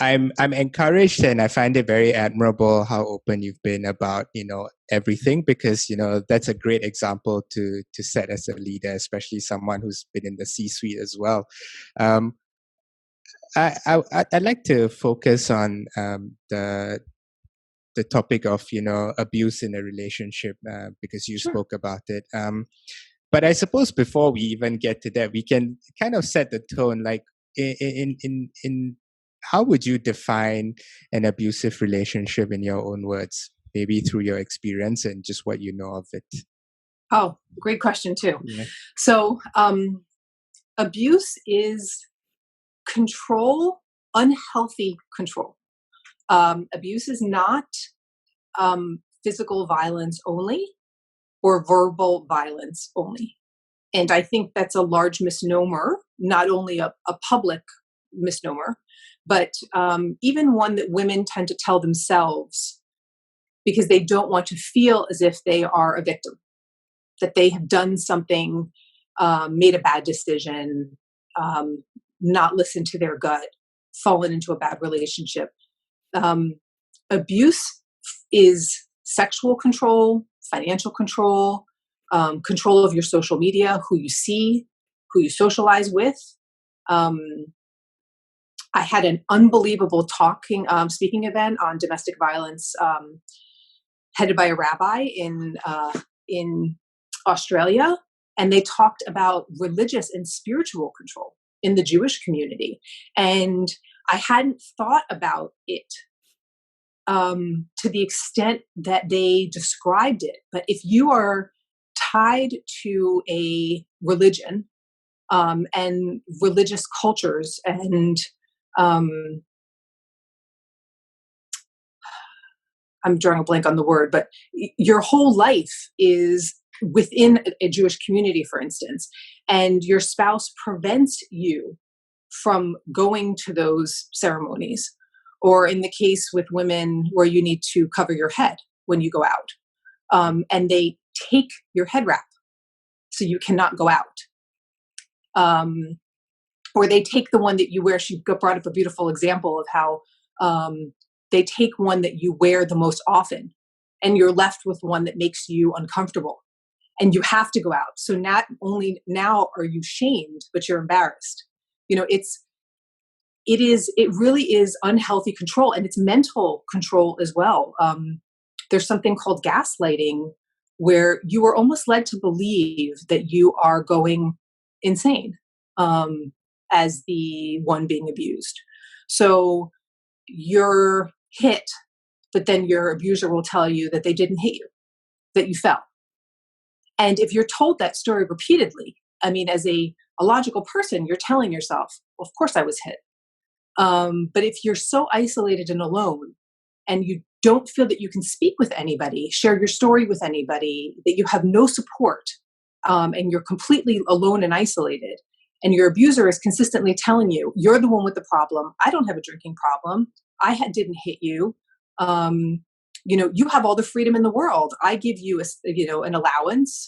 I'm encouraged, and I find it very admirable how open you've been about everything, because that's a great example to set as a leader, especially someone who's been in the C-suite as well. I'd like to focus on the topic of abuse in a relationship, because you Sure. spoke about it. But I suppose before we even get to that, we can kind of set the tone. Like in how would you define an abusive relationship in your own words? Maybe through your experience and just what you know of it. Oh, great question too. Yeah. So, abuse is control, unhealthy control. Abuse is not physical violence only or verbal violence only. And I think that's a large misnomer, not only a public misnomer, but even one that women tend to tell themselves because they don't want to feel as if they are a victim, that they have done something, made a bad decision, not listened to their gut, fallen into a bad relationship. Abuse is sexual control, financial control, control of your social media, who you see, who you socialize with. I had an unbelievable speaking event on domestic violence, headed by a rabbi in Australia, and they talked about religious and spiritual control in the Jewish community. And I hadn't thought about it to the extent that they described it. But if you are tied to a religion and religious cultures, and I'm drawing a blank on the word, but your whole life is within a Jewish community, for instance, and your spouse prevents you from going to those ceremonies, or in the case with women where you need to cover your head when you go out, and they take your head wrap so you cannot go out, or they take the one that you wear. She brought up a beautiful example of how they take one that you wear the most often, and you're left with one that makes you uncomfortable, and you have to go out. So not only now are you shamed, but you're embarrassed. It really is unhealthy control, and it's mental control as well. There's something called gaslighting, where you are almost led to believe that you are going insane as the one being abused. So you're hit, but then your abuser will tell you that they didn't hit you, that you fell. And if you're told that story repeatedly, I mean, as a logical person, you're telling yourself, well, of course I was hit. But if you're so isolated and alone, and you don't feel that you can speak with anybody, share your story with anybody, that you have no support, and you're completely alone and isolated, and your abuser is consistently telling you, you're the one with the problem. I don't have a drinking problem. Didn't hit you. You have all the freedom in the world. I give you an allowance.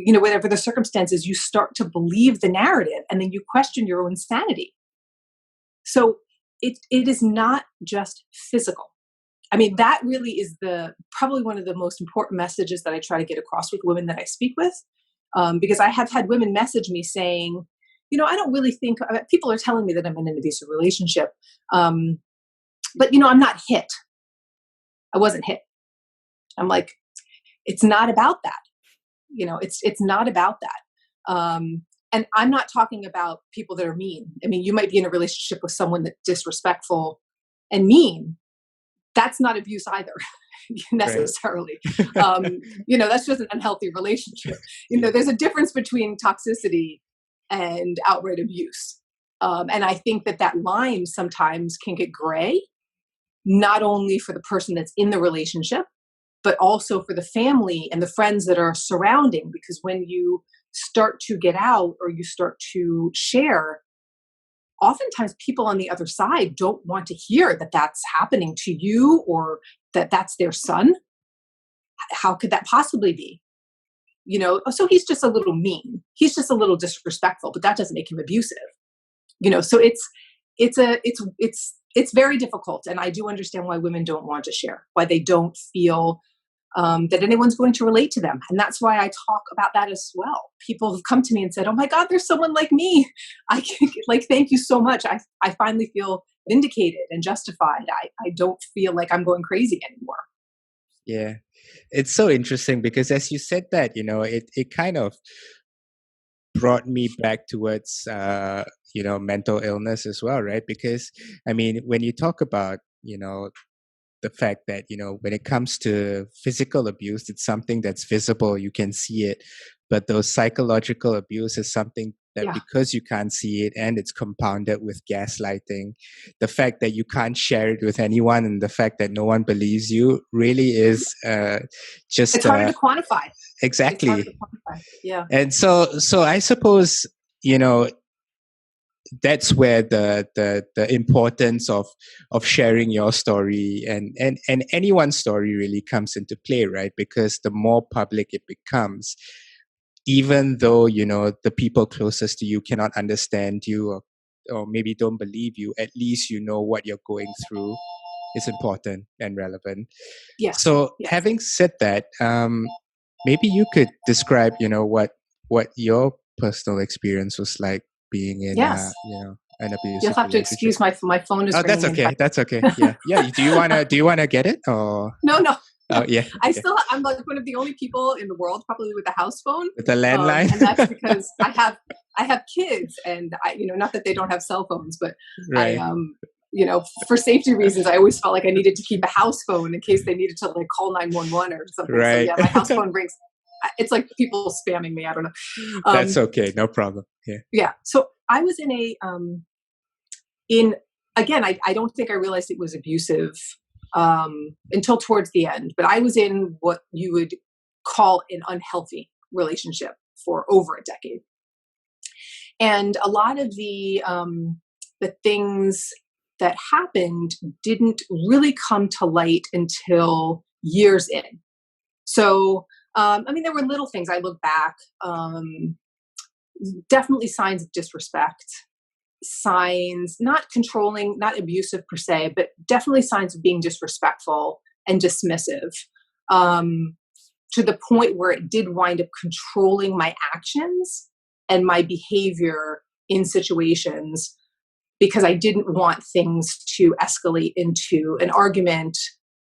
Whatever the circumstances, you start to believe the narrative, and then you question your own sanity. So it is not just physical. I mean, that really is probably one of the most important messages that I try to get across with women that I speak with, because I have had women message me saying, I don't really think people are telling me that I'm in an abusive relationship, but I'm not hit. I wasn't hit. I'm like, it's not about that. It's not about that. And I'm not talking about people that are mean. I mean, you might be in a relationship with someone that's disrespectful and mean. That's not abuse either, necessarily. That's just an unhealthy relationship. There's a difference between toxicity and outright abuse. And I think that line sometimes can get gray, not only for the person that's in the relationship, but also for the family and the friends that are surrounding. Because when you start to get out or you start to share, oftentimes people on the other side don't want to hear that that's happening to you, or that that's their son. How could that possibly be? So he's just a little mean. He's just a little disrespectful, but that doesn't make him abusive. So it's very difficult, and I do understand why women don't want to share, why they don't feel that anyone's going to relate to them. And that's why I talk about that as well. People have come to me and said, oh my God, there's someone like me. I can, like, thank you so much. I finally feel vindicated and justified. I don't feel like I'm going crazy anymore. Yeah. It's so interesting because as you said that, it kind of brought me back towards, mental illness as well, right? Because, I mean, when you talk about, the fact that when it comes to physical abuse, it's something that's visible, you can see it, but those psychological abuse is something that because you can't see it and it's compounded with gaslighting, the fact that you can't share it with anyone and the fact that no one believes you really is just it's harder to quantify. Exactly. It's harder to quantify. Yeah. And so I suppose that's where the importance of sharing your story and anyone's story really comes into play, right? Because the more public it becomes, even though the people closest to you cannot understand you or maybe don't believe you, at least what you're going through is important and relevant. Yes. So having said that, maybe you could describe what your personal experience was like being in an abusive You'll have to excuse my phone is ringing. That's okay. That's okay. Yeah. Do you wanna get it or no? Oh yeah. I'm like one of the only people in the world probably with a house phone. With a landline. And that's because I have kids, and I not that they don't have cell phones, but right. For safety reasons, I always felt like I needed to keep a house phone in case they needed to like call 911 or something. Right. So my house phone rings. It's like people spamming me. I don't know. That's okay. No problem. Yeah. Yeah. So I was in again, I don't think I realized it was abusive until towards the end, but I was in what you would call an unhealthy relationship for over a decade. And a lot of the things that happened didn't really come to light until years in. So, there were little things. I look back, definitely signs of disrespect, signs, not controlling, not abusive per se, but definitely signs of being disrespectful and dismissive, to the point where it did wind up controlling my actions and my behavior in situations, because I didn't want things to escalate into an argument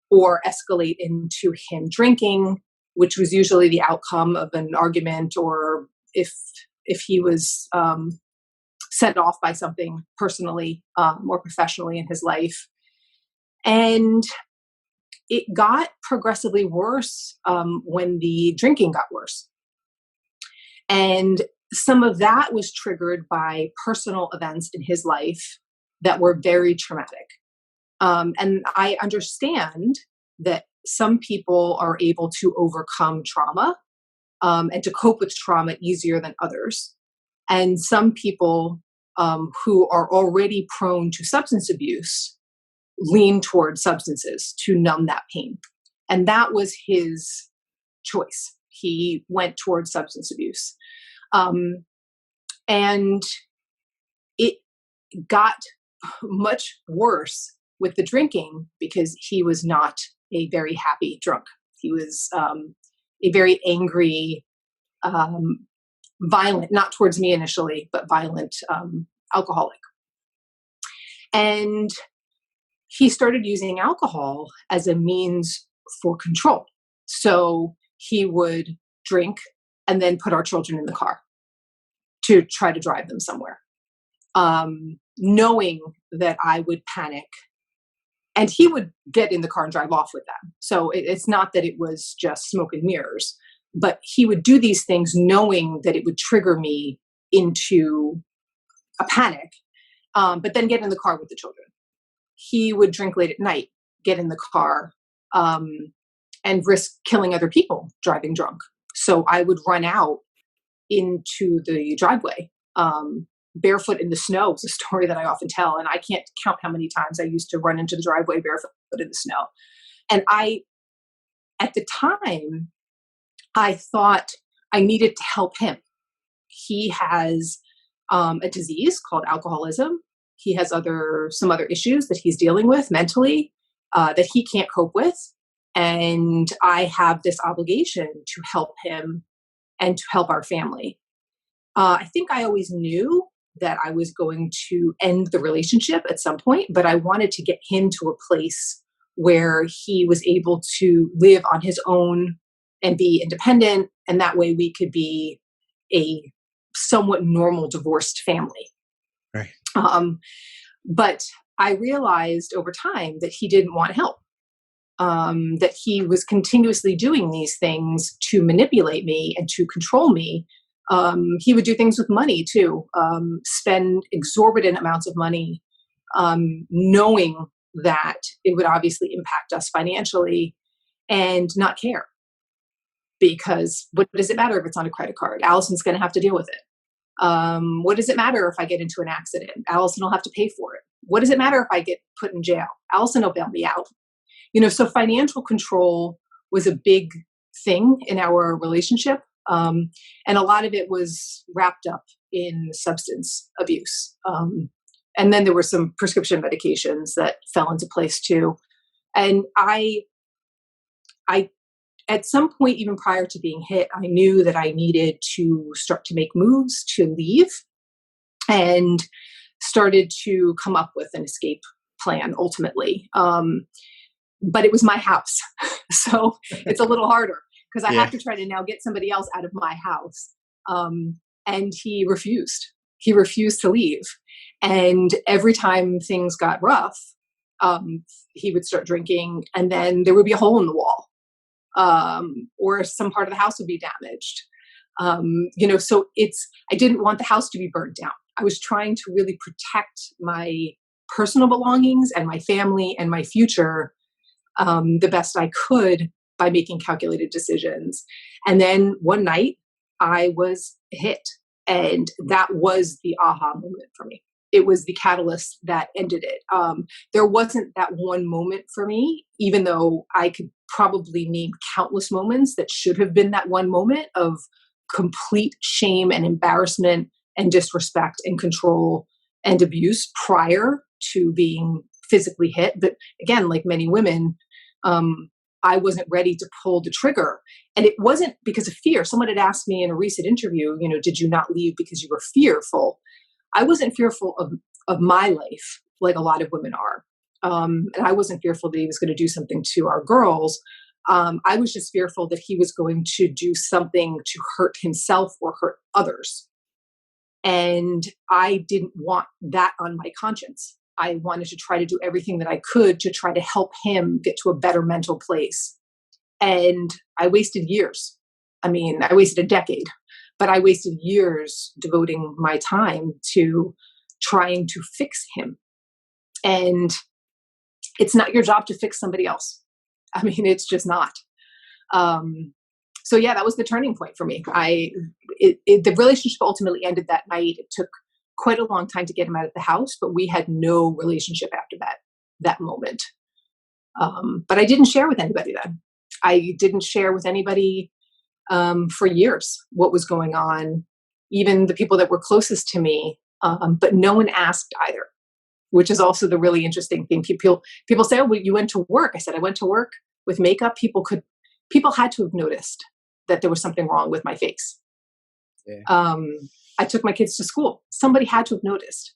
or escalate into him drinking, which was usually the outcome of an argument, or if he was set off by something personally or professionally in his life. And it got progressively worse when the drinking got worse. And some of that was triggered by personal events in his life that were very traumatic. And I understand that some people are able to overcome trauma and to cope with trauma easier than others. And some people who are already prone to substance abuse lean toward substances to numb that pain. And that was his choice. He went towards substance abuse. And it got much worse with the drinking because he was not a very happy drunk. He was a very angry, violent, not towards me initially, but violent alcoholic. And he started using alcohol as a means for control. So he would drink and then put our children in the car to try to drive them somewhere, knowing that I would panic. And he would get in the car and drive off with them. So it's not that it was just smoke and mirrors, but he would do these things knowing that it would trigger me into a panic, but then get in the car with the children. He would drink late at night, get in the car, and risk killing other people driving drunk. So I would run out into the driveway, barefoot in the snow. It's a story that I often tell, and I can't count how many times I used to run into the driveway barefoot in the snow. And at the time, I thought I needed to help him. He has a disease called alcoholism, He has some other issues that he's dealing with mentally that he can't cope with. And I have this obligation to help him and to help our family. I think I always knew that I was going to end the relationship at some point, but I wanted to get him to a place where he was able to live on his own and be independent. And that way we could be a somewhat normal divorced family. Right. But I realized over time that he didn't want help, that he was continuously doing these things to manipulate me and to control me. He would do things with money too, spend exorbitant amounts of money, knowing that it would obviously impact us financially and not care. Because what does it matter if it's on a credit card? Alison's going to have to deal with it. What does it matter if I get into an accident? Alison will have to pay for it. What does it matter if I get put in jail? Alison will bail me out. So financial control was a big thing in our relationship. And a lot of it was wrapped up in substance abuse. And then there were some prescription medications that fell into place too. And I at some point, even prior to being hit, I knew that I needed to start to make moves to leave, and started to come up with an escape plan ultimately. But it was my house. So it's a little harder because I have to try to now get somebody else out of my house. And he refused. He refused to leave. And every time things got rough, he would start drinking, and then there would be a hole in the wall. Or some part of the house would be damaged. So I didn't want the house to be burned down. I was trying to really protect my personal belongings and my family and my future, the best I could by making calculated decisions. And then one night I was hit, and that was the aha moment for me. It was the catalyst that ended it. There wasn't that one moment for me, even though I could probably name countless moments that should have been that one moment of complete shame and embarrassment and disrespect and control and abuse prior to being physically hit. But again, like many women, I wasn't ready to pull the trigger. And it wasn't because of fear. Someone had asked me in a recent interview, did you not leave because you were fearful? I wasn't fearful of my life like a lot of women are. And I wasn't fearful that he was going to do something to our girls. I was just fearful that he was going to do something to hurt himself or hurt others. And I didn't want that on my conscience. I wanted to try to do everything that I could to try to help him get to a better mental place. And I wasted years. I wasted a decade. But I wasted years devoting my time to trying to fix him. And it's not your job to fix somebody else. It's just not. So that was the turning point for me. The relationship ultimately ended that night. It took quite a long time to get him out of the house, but we had no relationship after that moment. But I didn't share with anybody then. I didn't share with anybody for years what was going on, even the people that were closest to me, but no one asked either, which is also the really interesting thing. People say, oh, well, you went to work. I said, I went to work with makeup. People had to have noticed that there was something wrong with my face. Yeah. I took my kids to school. Somebody had to have noticed,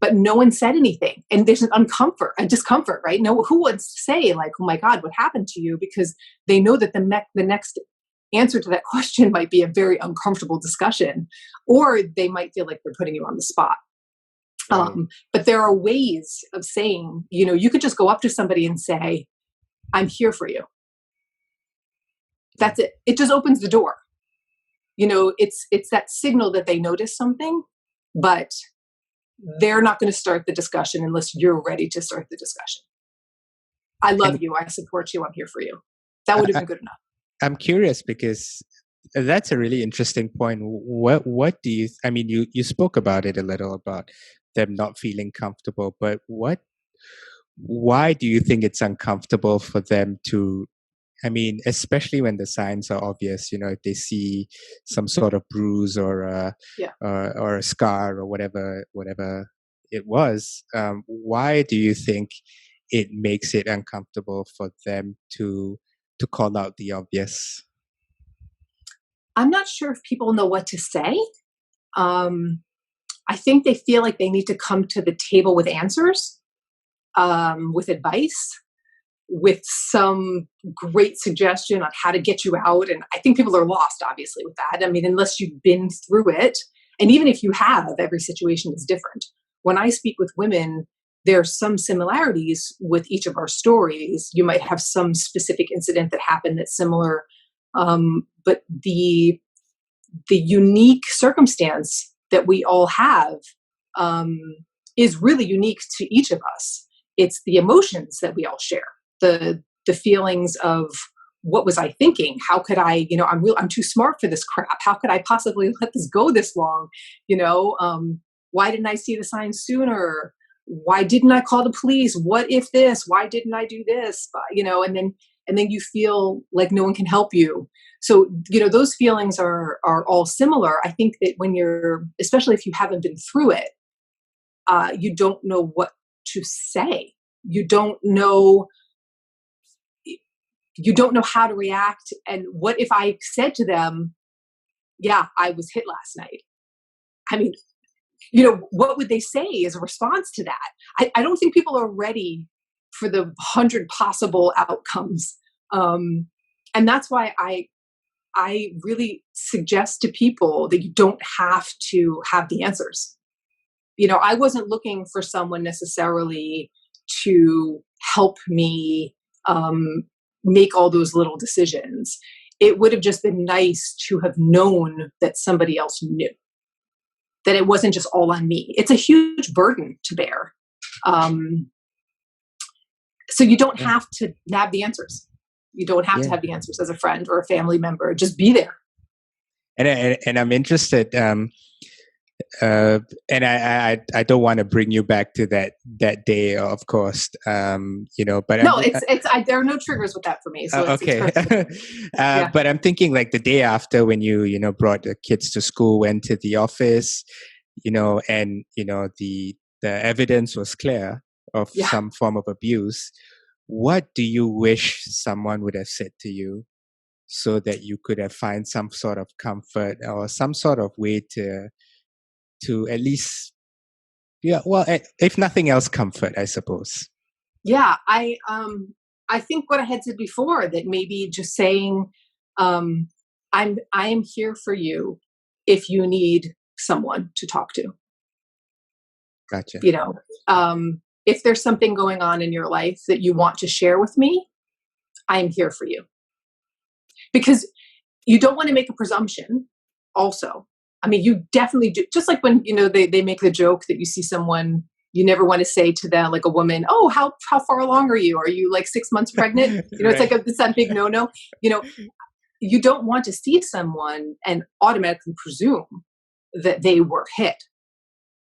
but no one said anything. And there's a discomfort, right? No, who would say like, oh my God, what happened to you? Because they know that the next answer to that question might be a very uncomfortable discussion, or they might feel like they're putting you on the spot. Right. But there are ways of saying, you could just go up to somebody and say, I'm here for you. That's it. It just opens the door. It's that signal that they notice something, but they're not going to start the discussion unless you're ready to start the discussion. I love you. I support you. I'm here for you. That would have been good enough. I'm curious because that's a really interesting point. What do you, you spoke about it a little about them not feeling comfortable, but why do you think it's uncomfortable for them to, especially when the signs are obvious, if they see some sort of bruise or a scar or whatever it was, why do you think it makes it uncomfortable for them to call out the obvious? I'm not sure if people know what to say. I think they feel like they need to come to the table with answers, with advice, with some great suggestion on how to get you out. And I think people are lost, obviously, with that. I mean, unless you've been through it. And even if you have, every situation is different. When I speak with women, there are some similarities with each of our stories. You might have some specific incident that happened that's similar. But the unique circumstance that we all have is really unique to each of us. It's the emotions that we all share, the feelings of what was I thinking? How could I, I'm too smart for this crap. How could I possibly let this go this long? Why didn't I see the signs sooner? Why didn't I call the police? What if this? Why didn't I do this? And then you feel like no one can help you. So, those feelings are all similar. I think that when especially if you haven't been through it, you don't know what to say. You don't know how to react. And what if I said to them, yeah, I was hit last night? I mean, what would they say as a response to that? I don't think people are ready for the 100 possible outcomes. And that's why I really suggest to people that you don't have to have the answers. I wasn't looking for someone necessarily to help me make all those little decisions. It would have just been nice to have known that somebody else knew, that it wasn't just all on me. It's a huge burden to bear. So you don't have to have the answers. You don't have to have the answers as a friend or a family member. Just be there. And I'm interested, and I don't want to bring you back to that day, of course, but no, there are no triggers with that for me. So okay. But I'm thinking like the day after when you brought the kids to school, went to the office, and the evidence was clear of some form of abuse. What do you wish someone would have said to you so that you could have find some sort of comfort or some sort of way to at least, if nothing else, comfort, I suppose? Yeah, I think what I had said before, that maybe just saying, I am here for you if you need someone to talk to. Gotcha. If there's something going on in your life that you want to share with me, I am here for you. Because you don't want to make a presumption also. I mean, you definitely do. Just like when, they make the joke that you see someone, you never want to say to them, like a woman, oh, how far along are you? Are you like 6 months pregnant? It's like it's that big no-no. You don't want to see someone and automatically presume that they were hit.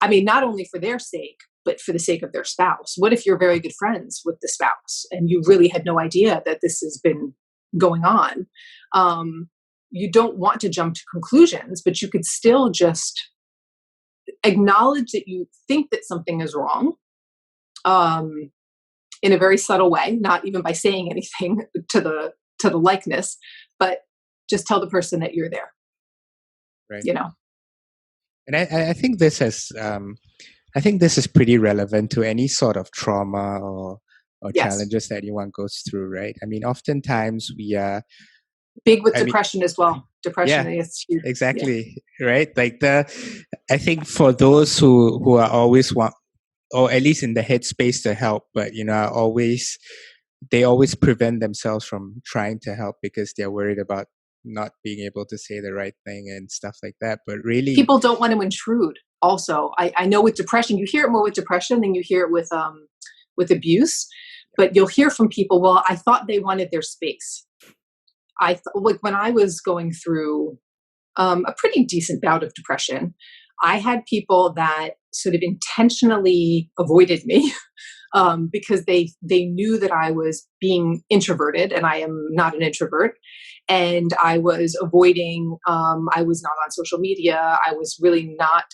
I mean, not only for their sake, but for the sake of their spouse. What if you're very good friends with the spouse and you really had no idea that this has been going on? You don't want to jump to conclusions, but you could still just acknowledge that you think that something is wrong, in a very subtle way, not even by saying anything to the likeness, but just tell the person that you're there. Right. And I think this is pretty relevant to any sort of trauma or challenges that anyone goes through, right? I mean, oftentimes we are big with depression as well. Depression is huge. Exactly. Yeah. Right. Like I think for those who are always or at least in the headspace to help, but they always prevent themselves from trying to help because they're worried about not being able to say the right thing and stuff like that. But really, people don't want to intrude. Also, I know with depression, you hear it more with depression than you hear it with but you'll hear from people, well, I thought they wanted their space. Like when I was going through a pretty decent bout of depression, I had people that sort of intentionally avoided me because they knew that I was being introverted, and I am not an introvert. And I was avoiding, I was not on social media. I was really not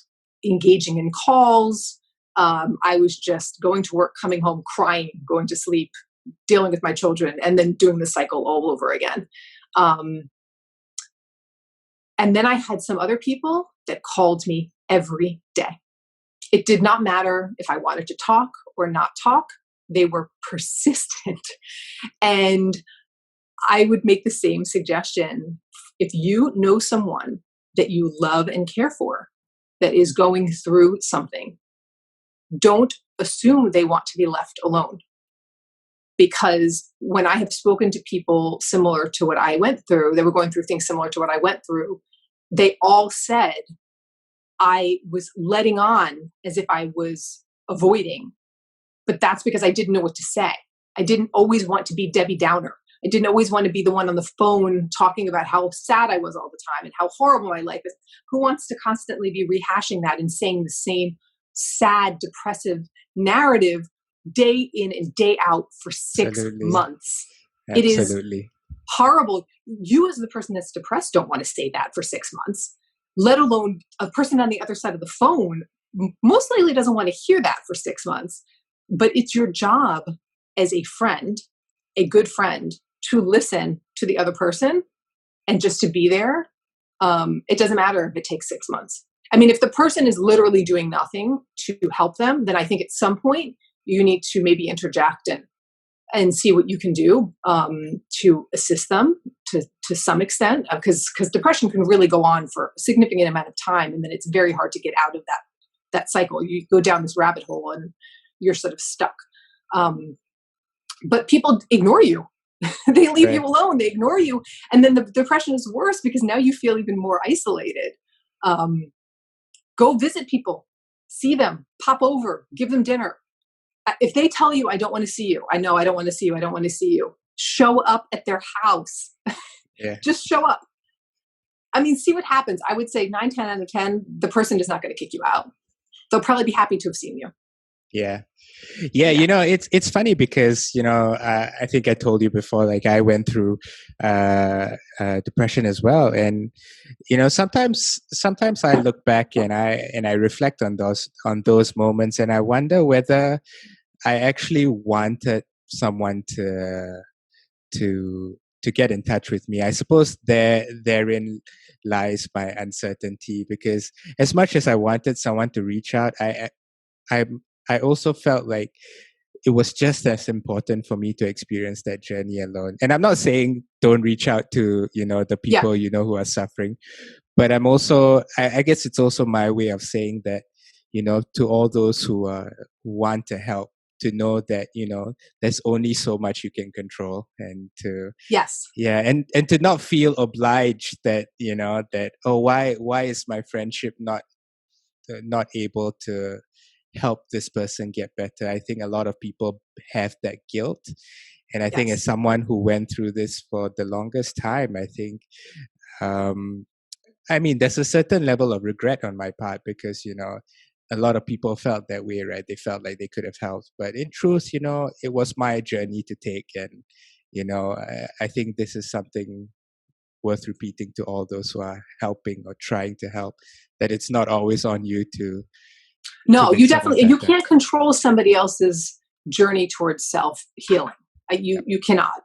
engaging in calls. I was just going to work, coming home, crying, going to sleep, dealing with my children, and then doing the cycle all over again. And then I had some other people that called me every day. It did not matter if I wanted to talk or not talk. They were persistent. And I would make the same suggestion. If you know someone that you love and care for that is going through something, don't assume they want to be left alone. Because when I have spoken to people similar to what I went through, they were going through things similar to what I went through, they all said, I was letting on as if I was avoiding, but that's because I didn't know what to say. I didn't always want to be Debbie Downer. I didn't always want to be the one on the phone talking about how sad I was all the time and how horrible my life is. Who wants to constantly be rehashing that and saying the same sad, depressive narrative day in and day out for 6 months? Absolutely. It is horrible. You as the person that's depressed don't want to say that for 6 months, let alone a person on the other side of the phone most likely doesn't want to hear that for 6 months. But it's your job as a friend, a good friend, to listen to the other person and just to be there. It doesn't matter if it takes 6 months. I mean, if the person is literally doing nothing to help them, then I think at some point you need to maybe interject and see what you can do to assist them to some extent, because depression can really go on for a significant amount of time, and then it's very hard to get out of that cycle. You go down this rabbit hole and you're sort of stuck. But people ignore you. They leave you alone. They ignore you. And then the depression is worse because now you feel even more isolated. Go visit people, see them, pop over, give them dinner. If they tell you, I don't want to see you, I know I don't want to see you, I don't want to see you, show up at their house. Yeah. Just show up. I mean, see what happens. I would say 9, 10 out of 10, the person is not going to kick you out. They'll probably be happy to have seen you. Yeah. You know, it's funny because, you know, I think I told you before, like I went through depression as well. And, you know, sometimes I look back and I reflect on those moments, and I wonder whether I actually wanted someone to get in touch with me. I suppose therein lies my uncertainty, because as much as I wanted someone to reach out, I also felt like it was just as important for me to experience that journey alone. And I'm not saying don't reach out to, you know, the people, you know, who are suffering, but I'm also, I guess it's also my way of saying that, you know, to all those who want to help, to know that, you know, there's only so much you can control, and to and to not feel obliged that, you know, that, oh, why is my friendship not able to help this person get better. I think a lot of people have that guilt, and I think as someone who went through this for the longest time, I think I mean, there's a certain level of regret on my part, because, you know, a lot of people felt that way, right? They felt like they could have helped. But in truth, you know, it was my journey to take. And, you know, I think this is something worth repeating to all those who are helping or trying to help, that it's not always on you to. No, you definitely, you can't control somebody else's journey towards self-healing. You cannot.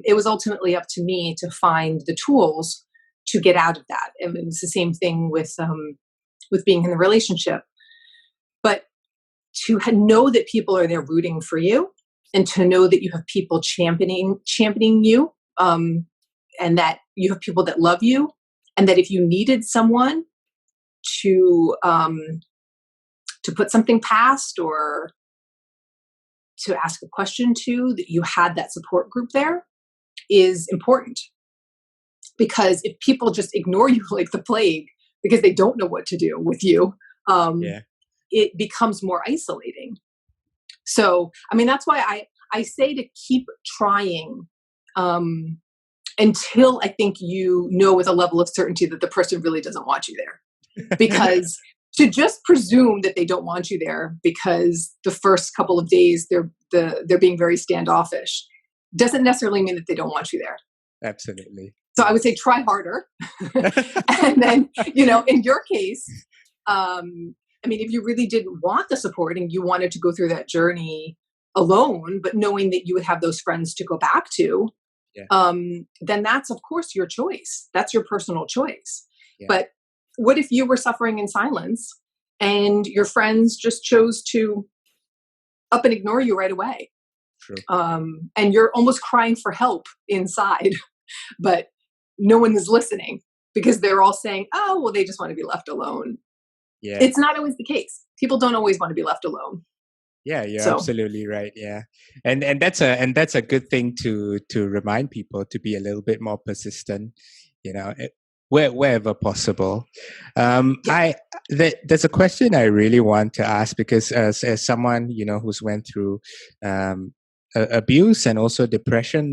It was ultimately up to me to find the tools to get out of that. And it was the same thing with being in the relationship. But to know that people are there rooting for you, and to know that you have people championing you, and that you have people that love you, and that if you needed someone to put something past or to ask a question to, that you had that support group there, is important. Because if people just ignore you like the plague because they don't know what to do with you, it becomes more isolating. So, I mean, that's why I say to keep trying until I think you know with a level of certainty that the person really doesn't want you there. Because to just presume that they don't want you there because the first couple of days they're being very standoffish doesn't necessarily mean that they don't want you there. Absolutely. So I would say try harder. And then, you know, in your case, I mean, if you really didn't want the support and you wanted to go through that journey alone, but knowing that you would have those friends to go back to, Yeah. then that's of course your choice. That's your personal choice. Yeah. But what if you were suffering in silence and your friends just chose to up and ignore you right away? True. And you're almost crying for help inside, but no one is listening because they're all saying, oh, well, they just want to be left alone. Yeah. It's not always the case. People don't always want to be left alone. Yeah, you're So, absolutely right. Yeah, and that's a good thing to remind people to be a little bit more persistent. Wherever possible. yeah, There's a question I really want to ask because as someone who's went through abuse and also depression,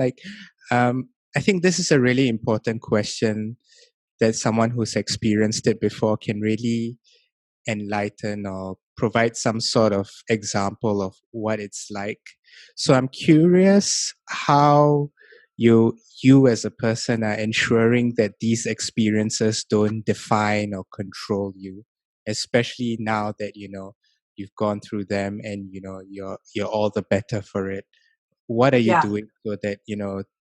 I think this is a really important question that someone who's experienced it before can really enlighten or provide some sort of example of what it's like. So I'm curious how you as a person are ensuring that these experiences don't define or control you, especially now that you've gone through them and you're all the better for it. What are you yeah, doing so that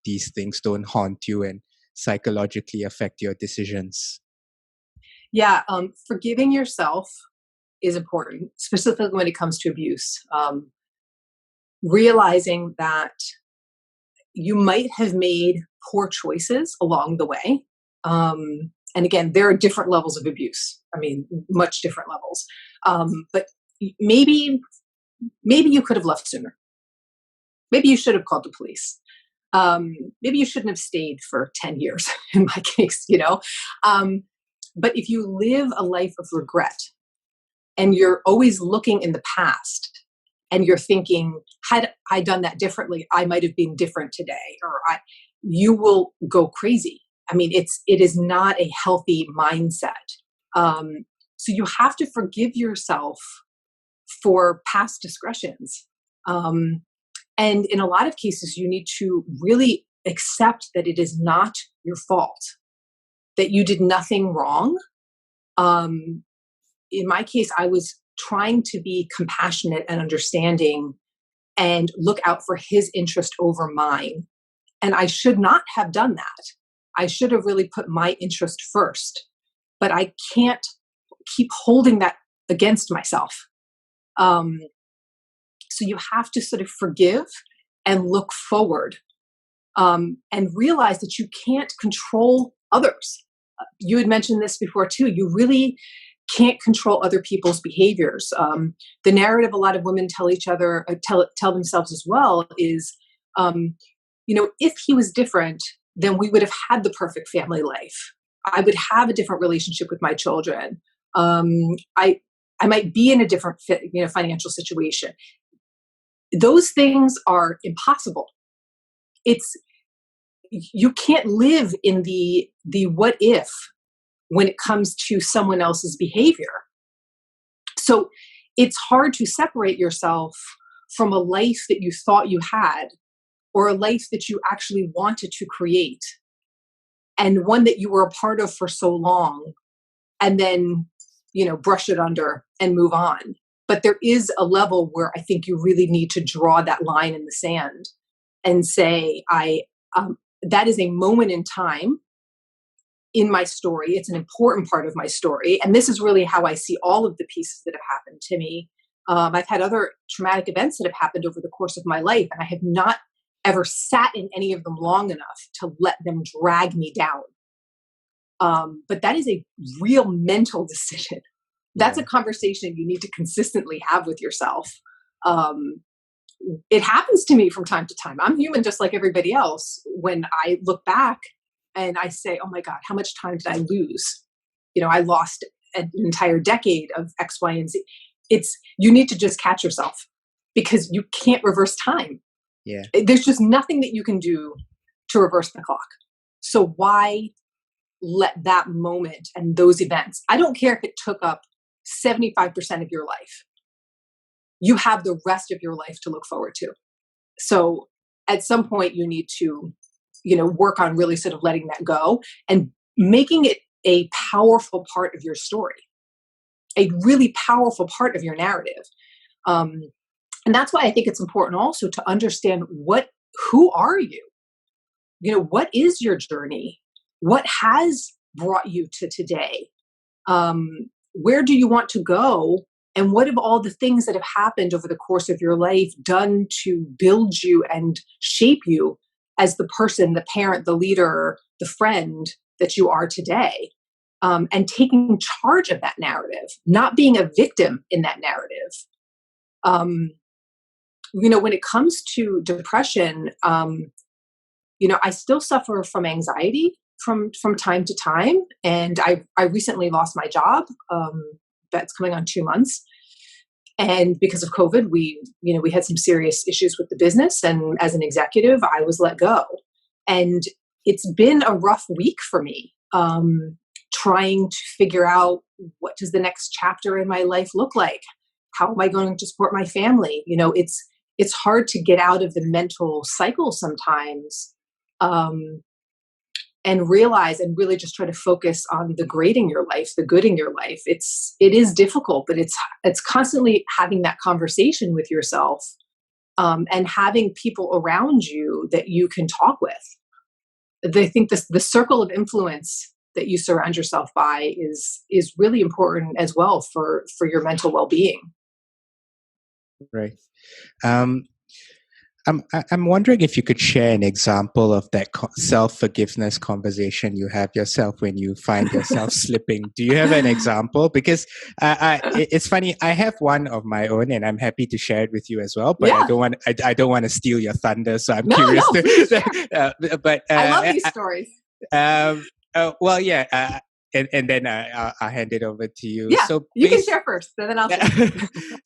these things don't haunt you and psychologically affect your decisions? yeah. Forgiving yourself is important, specifically when it comes to abuse. Realizing that you might have made poor choices along the way. And again, there are different levels of abuse. I mean, much different levels. But maybe you could have left sooner. Maybe you should have called the police. Maybe you shouldn't have stayed for 10 years in my case. But if you live a life of regret and you're always looking in the past and you're thinking, had I done that differently, I might have been different today, you will go crazy. I mean, it is not a healthy mindset. So you have to forgive yourself for past discretions. And in a lot of cases, you need to really accept that it is not your fault, that you did nothing wrong. In my case, I was trying to be compassionate and understanding and look out for his interest over mine. And I should not have done that. I should have really put my interest first. But I can't keep holding that against myself. So you have to sort of forgive and look forward, and realize that you can't control others. You had mentioned this before too. You really can't control other people's behaviors. The narrative a lot of women tell each other, tell themselves as well, is, if he was different, then we would have had the perfect family life. I would have a different relationship with my children. I might be in a different financial situation. Those things are impossible. You can't live in the what if when it comes to someone else's behavior. So it's hard to separate yourself from a life that you thought you had, or a life that you actually wanted to create, and one that you were a part of for so long, and then brush it under and move on. But there is a level where I think you really need to draw that line in the sand and say, that is a moment in time in my story. It's an important part of my story. And this is really how I see all of the pieces that have happened to me. I've had other traumatic events that have happened over the course of my life, and I have not ever sat in any of them long enough to let them drag me down. But that is a real mental decision. That's a conversation you need to consistently have with yourself. It happens to me from time to time. I'm human just like everybody else. When I look back and I say, oh my God, how much time did I lose? I lost an entire decade of X, Y, and Z. You need to just catch yourself, because you can't reverse time. Yeah. There's just nothing that you can do to reverse the clock. So why let that moment and those events, I don't care if it took up 75% of your life, you have the rest of your life to look forward to. So at some point you need to, work on really sort of letting that go and making it a powerful part of your story. a really powerful part of your narrative. And that's why I think it's important also to understand who are you? What is your journey? What has brought you to today? Where do you want to go? And what have all the things that have happened over the course of your life done to build you and shape you as the person, the parent, the leader, the friend that you are today? And taking charge of that narrative, not being a victim in that narrative. When it comes to depression, I still suffer from anxiety from time to time. And I recently lost my job. That's coming on 2 months. And because of COVID, we had some serious issues with the business. And as an executive, I was let go. And it's been a rough week for me, trying to figure out, what does the next chapter in my life look like? How am I going to support my family? It's hard to get out of the mental cycle sometimes, and realize and really just try to focus on the great in your life, the good in your life. It is difficult, but it's constantly having that conversation with yourself, and having people around you that you can talk with. I think the circle of influence that you surround yourself by is really important as well for your mental well-being. Right. I'm wondering if you could share an example of that self-forgiveness conversation you have yourself when you find yourself slipping. Do you have an example? Because it's funny, I have one of my own, and I'm happy to share it with you as well. But Yeah. I don't want to steal your thunder, so I'm No, curious. But I love these stories. Well, yeah. And then I'll hand it over to you. Yeah, so you can share first, and then I'll share.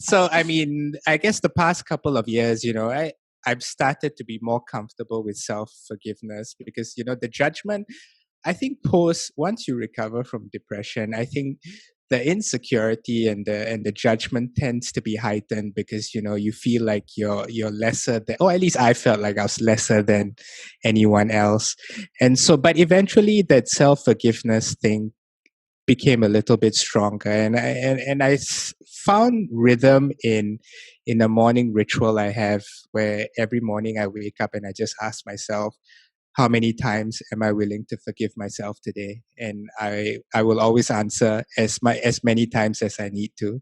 So, I mean, I guess the past couple of years, I've started to be more comfortable with self-forgiveness because, the judgment, I think once you recover from depression, I think the insecurity and the judgment tends to be heightened because, you feel like you're lesser than, or at least I felt like I was lesser than anyone else. And so, but eventually that self-forgiveness thing became a little bit stronger, and I found rhythm in a morning ritual I have, where every morning I wake up and I just ask myself, how many times am I willing to forgive myself today? And I will always answer as many times as I need to.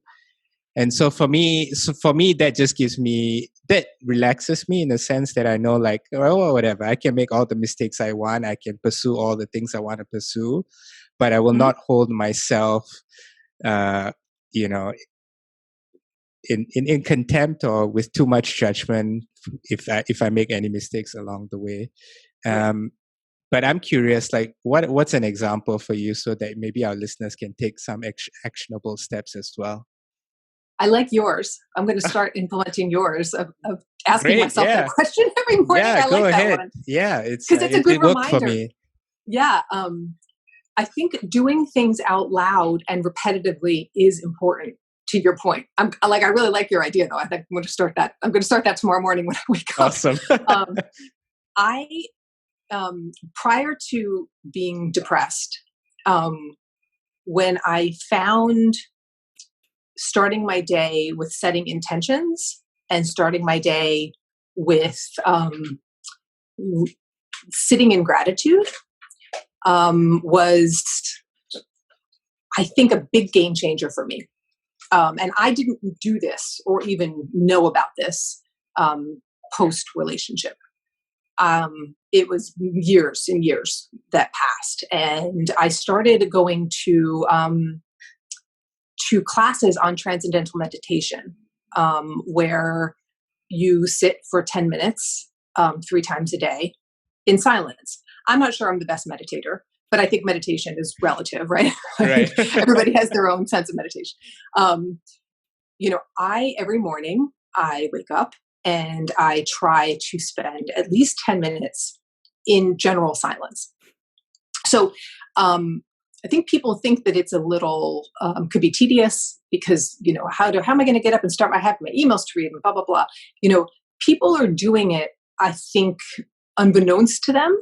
And so for me, that relaxes me in a sense that I know, like, oh, whatever, I can make all the mistakes I want, I can pursue all the things I want to pursue, but I will not hold myself, in contempt or with too much judgment if I make any mistakes along the way. But I'm curious, like, what's an example for you so that maybe our listeners can take some actionable steps as well? I like yours. I'm going to start implementing yours of asking myself that question every morning. Yeah, I go like ahead. that one. Yeah, it's because it's a good reminder. For me. Yeah, I think doing things out loud and repetitively is important. To your point, I really like your idea, though. I think I'm going to start that. I'm going to start that tomorrow morning when I wake up. Awesome. I prior to being depressed, when I found starting my day with setting intentions and starting my day with sitting in gratitude was, I think, a big game changer for me. And I didn't do this or even know about this post-relationship. It was years and years that passed. And I started going to classes on transcendental meditation, where you sit for 10 minutes 3 times a day in silence. I'm not sure I'm the best meditator, but I think meditation is relative, right? Right. Everybody has their own sense of meditation. Every morning I wake up and I try to spend at least 10 minutes in general silence. So I think people think that it's a little, could be tedious because, how am I going to get up and start? I have my emails to read and blah, blah, blah. People are doing it, I think, unbeknownst to them.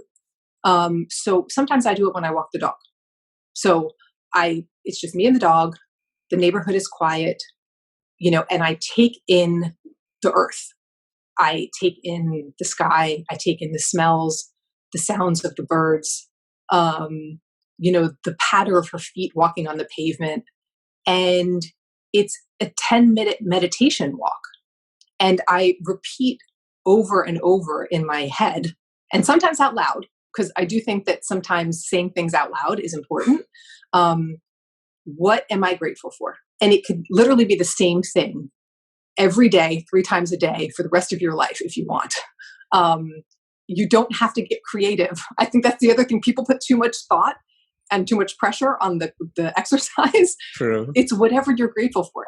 So sometimes I do it when I walk the dog. So it's just me and the dog. the neighborhood is quiet, and I take in the earth. I take in the sky. I take in the smells, the sounds of the birds, the patter of her feet walking on the pavement. And it's a 10-minute meditation walk. And I repeat over and over in my head, and sometimes out loud, because I do think that sometimes saying things out loud is important. What am I grateful for? And it could literally be the same thing every day, 3 times a day for the rest of your life if you want. You don't have to get creative. I think that's the other thing. People put too much thought and too much pressure on the exercise. True. It's whatever you're grateful for.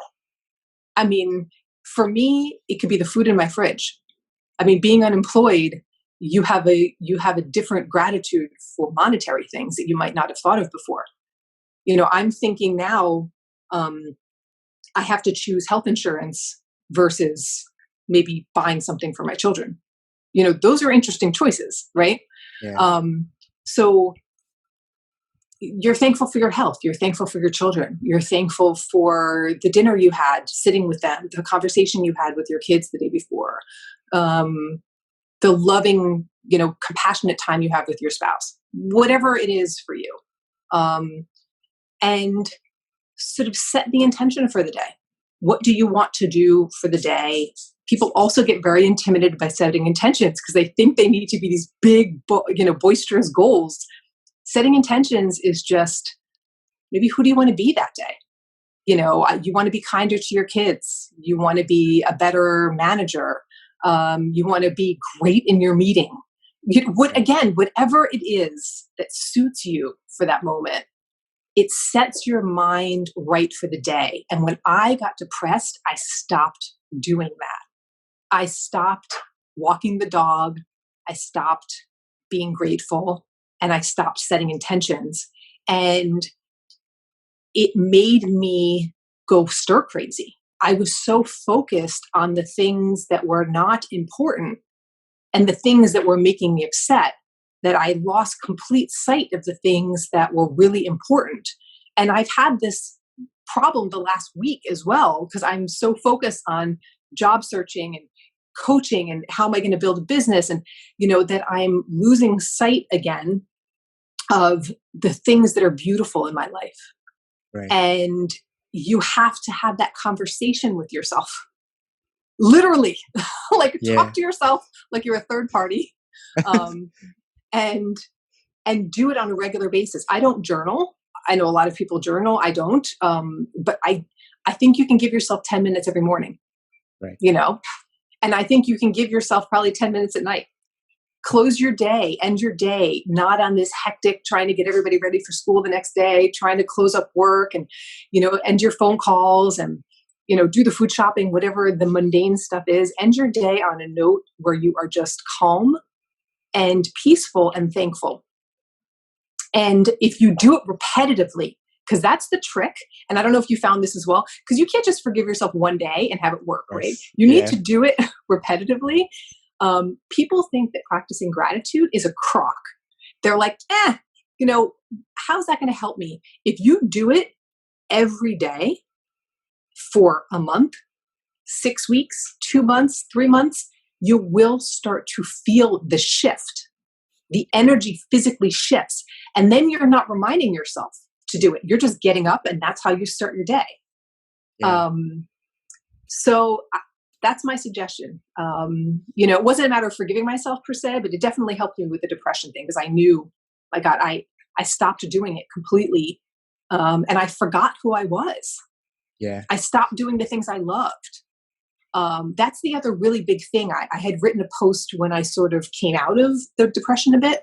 I mean, for me, it could be the food in my fridge. I mean, being unemployed, you have a different gratitude for monetary things that you might not have thought of before. I'm thinking now, I have to choose health insurance versus maybe buying something for my children. Those are interesting choices, right? Yeah. So you're thankful for your health. You're thankful for your children. You're thankful for the dinner you had sitting with them, the conversation you had with your kids the day before, the loving, compassionate time you have with your spouse, whatever it is for you. And sort of set the intention for the day. What do you want to do for the day? People also get very intimidated by setting intentions because they think they need to be these big, boisterous goals. Setting intentions is just maybe who do you want to be that day? You want to be kinder to your kids. You want to be a better manager. You want to be great in your meeting. Whatever it is that suits you for that moment, it sets your mind right for the day. And when I got depressed, I stopped doing that. I stopped walking the dog. I stopped being grateful. And I stopped setting intentions. And it made me go stir crazy. I was so focused on the things that were not important and the things that were making me upset that I lost complete sight of the things that were really important. And I've had this problem the last week as well, because I'm so focused on job searching and coaching and how am I going to build a business, and that I'm losing sight again of the things that are beautiful in my life. Right. And you have to have that conversation with yourself. Literally, talk to yourself like you're a third party, and do it on a regular basis. I don't journal. I know a lot of people journal. I don't, but I think you can give yourself 10 minutes every morning. Right. And I think you can give yourself probably 10 minutes at night. Close your day, end your day, not on this hectic trying to get everybody ready for school the next day, trying to close up work and, end your phone calls and, do the food shopping, whatever the mundane stuff is. End your day on a note where you are just calm and peaceful and thankful. And if you do it repetitively, because that's the trick, and I don't know if you found this as well, because you can't just forgive yourself one day and have it work, right? You need to do it repetitively. People think that practicing gratitude is a crock. They're like, how's that going to help me? If you do it every day for a month, 6 weeks, 2 months, 3 months, you will start to feel the shift. The energy physically shifts. And then you're not reminding yourself to do it. You're just getting up and that's how you start your day. Yeah. So that's my suggestion. It wasn't a matter of forgiving myself per se, but it definitely helped me with the depression thing because I knew, my God, I stopped doing it completely. And I forgot who I was. Yeah. I stopped doing the things I loved. That's the other really big thing. I had written a post when I sort of came out of the depression a bit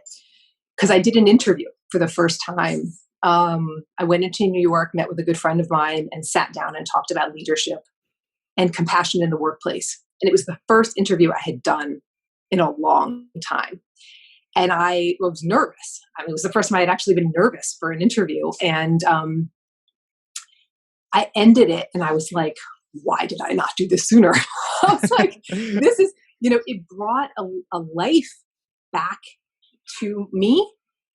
because I did an interview for the first time. I went into New York, met with a good friend of mine and sat down and talked about leadership and compassion in the workplace. And it was the first interview I had done in a long time. And I was nervous. I mean, it was the first time I had actually been nervous for an interview. And I ended it and I was like, why did I not do this sooner? I was like, this is, it brought a life back to me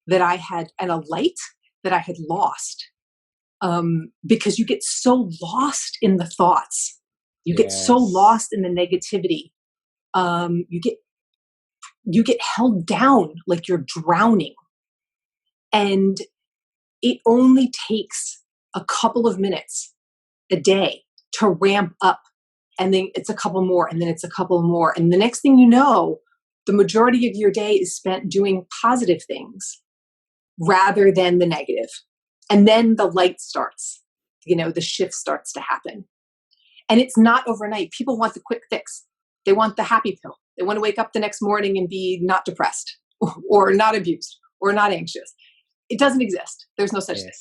that I had, and a light that I had lost. because you get so lost in the thoughts. You get so Yes. lost in the negativity. You get held down like you're drowning. And it only takes a couple of minutes a day to ramp up. And then it's a couple more, and then it's a couple more. And the next thing you know, the majority of your day is spent doing positive things rather than the negative. And then the light starts, the shift starts to happen. And it's not overnight. People want the quick fix. They want the happy pill. They want to wake up the next morning and be not depressed or not abused or not anxious. It doesn't exist. There's no such thing.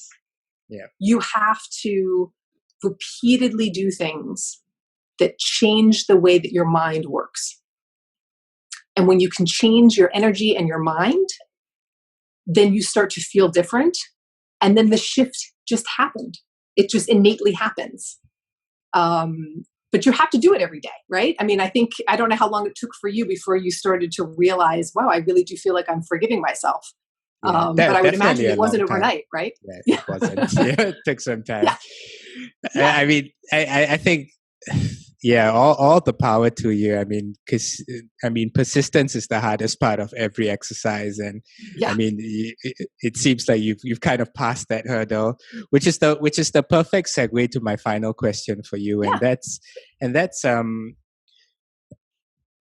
Yeah. You have to repeatedly do things that change the way that your mind works. And when you can change your energy and your mind, then you start to feel different. And then the shift just happened. It just innately happens. But you have to do it every day, right? I mean, I don't know how long it took for you before you started to realize, wow, I really do feel like I'm forgiving myself. Yeah, But I would imagine it wasn't overnight, right? Yeah, it wasn't. Yeah, it took some time. Yeah. I mean, I think, all the power to you. I mean, because persistence is the hardest part of every exercise, and I mean, it seems like you've kind of passed that hurdle, which is the perfect segue to my final question for you, and that's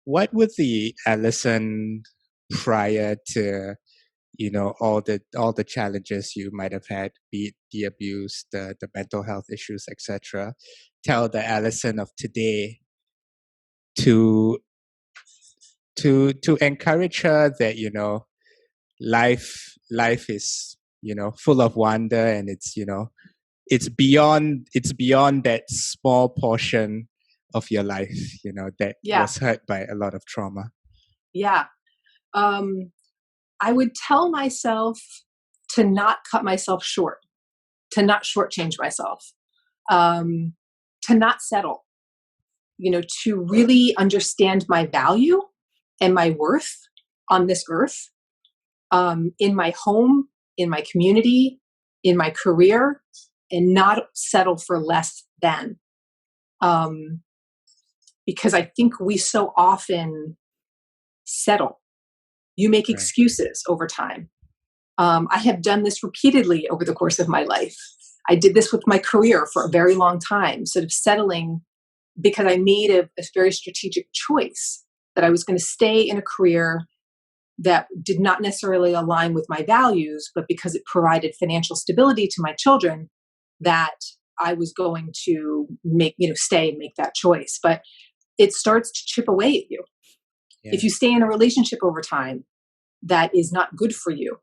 what would the Alison prior to all the challenges you might have had, be it the abuse, the mental health issues, etc., tell the Alison of today to encourage her that life is full of wonder, and it's beyond that small portion of your life that was hurt by a lot of trauma. I would tell myself to not cut myself short, to not shortchange myself, to not settle, to really understand my value and my worth on this earth, in my home, in my community, in my career, and not settle for less than. Because I think we so often settle. You make excuses over time. I have done this repeatedly over the course of my life. I did this with my career for a very long time, sort of settling because I made a very strategic choice that I was going to stay in a career that did not necessarily align with my values, but because it provided financial stability to my children, that I was going to stay and make that choice. But it starts to chip away at you. If you stay in a relationship over time that is not good for you,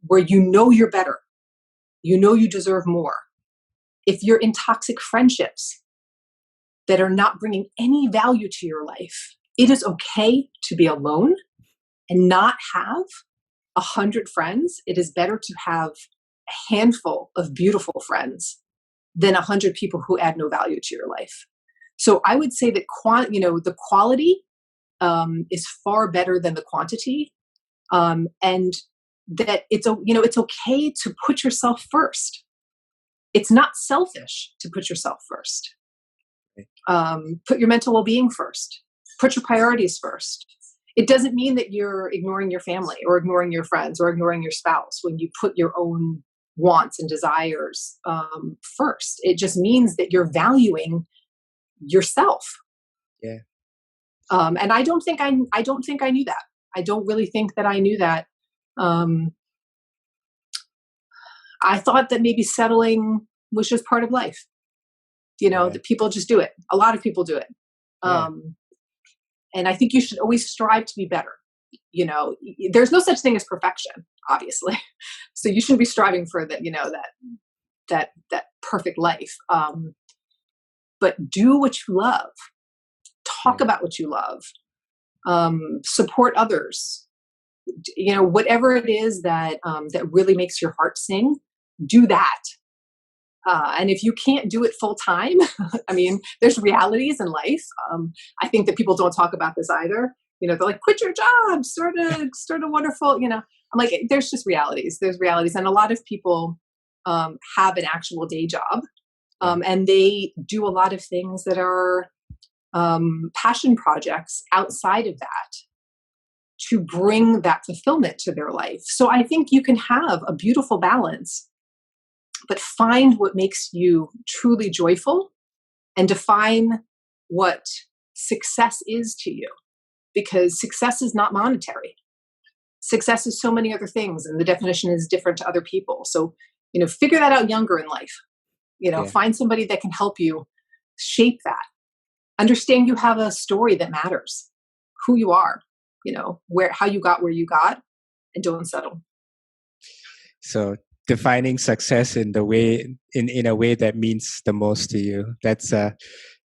where you're better, you deserve more. If you're in toxic friendships that are not bringing any value to your life, it is okay to be alone and not have 100 friends. It is better to have a handful of beautiful friends than 100 people who add no value to your life. So I would say that the quality is far better than the quantity, and that it's okay to put yourself first. It's not selfish to put yourself first. Put your mental well-being first. Put your priorities first. It doesn't mean that you're ignoring your family or ignoring your friends or ignoring your spouse when you put your own wants and desires first. It just means that you're valuing yourself. Yeah. And I don't think I knew that. I don't really think that I knew that. I thought that maybe settling was just part of life. That people just do it. A lot of people do it. And I think you should always strive to be better. There's no such thing as perfection, obviously. So you shouldn't be striving for that, that perfect life. But do what you love. Talk about what you love. Support others. Whatever it is that really makes your heart sing, do that. And if you can't do it full time, I mean, there's realities in life. I think that people don't talk about this either. They're like, quit your job, start a wonderful, I'm like, there's just realities. There's realities. And a lot of people have an actual day job. And they do a lot of things that are passion projects outside of that to bring that fulfillment to their life. So I think you can have a beautiful balance, but find what makes you truly joyful and define what success is to you. Because success is not monetary. Success is so many other things, and the definition is different to other people. So, figure that out younger in life. Find somebody that can help you shape that. Understand you have a story that matters, who you are, how you got where you got, and don't settle. So defining success in a way that means the most to you. That's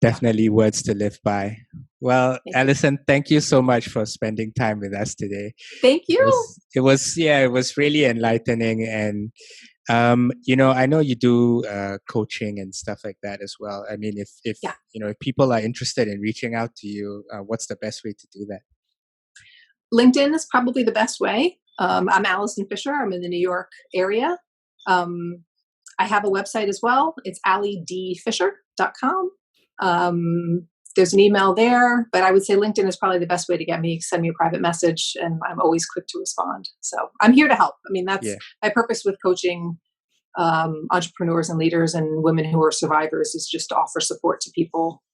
definitely words to live by. Well, Alison, thank you so much for spending time with us today. Thank you. It was really enlightening. And, I know you do coaching and stuff like that as well. I mean, if people are interested in reaching out to you, what's the best way to do that? LinkedIn is probably the best way. I'm Alison Fischer. I'm in the New York area. I have a website as well. It's alidfischer.com. There's an email there, but I would say LinkedIn is probably the best way to get me. Send me a private message, and I'm always quick to respond. So I'm here to help. I mean, that's my purpose with coaching entrepreneurs and leaders and women who are survivors, is just to offer support to people,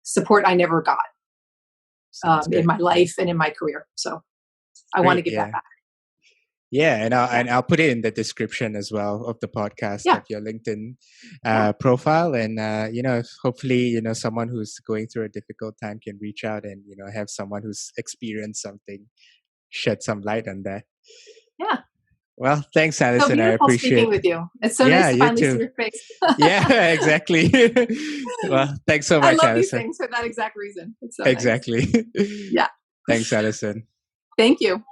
support I never got in my life and in my career. So I want to give that back. Yeah, and I'll put it in the description as well of the podcast, of your LinkedIn profile, and hopefully someone who's going through a difficult time can reach out and have someone who's experienced something shed some light on that. Yeah. Well, thanks, Alison. So beautiful I appreciate speaking with you. It's so nice to finally see your face. Yeah, exactly. Well, thanks so much, I love Alison. these things for that exact reason. It's so exactly. Nice. Yeah. Thanks, Alison. Thank you.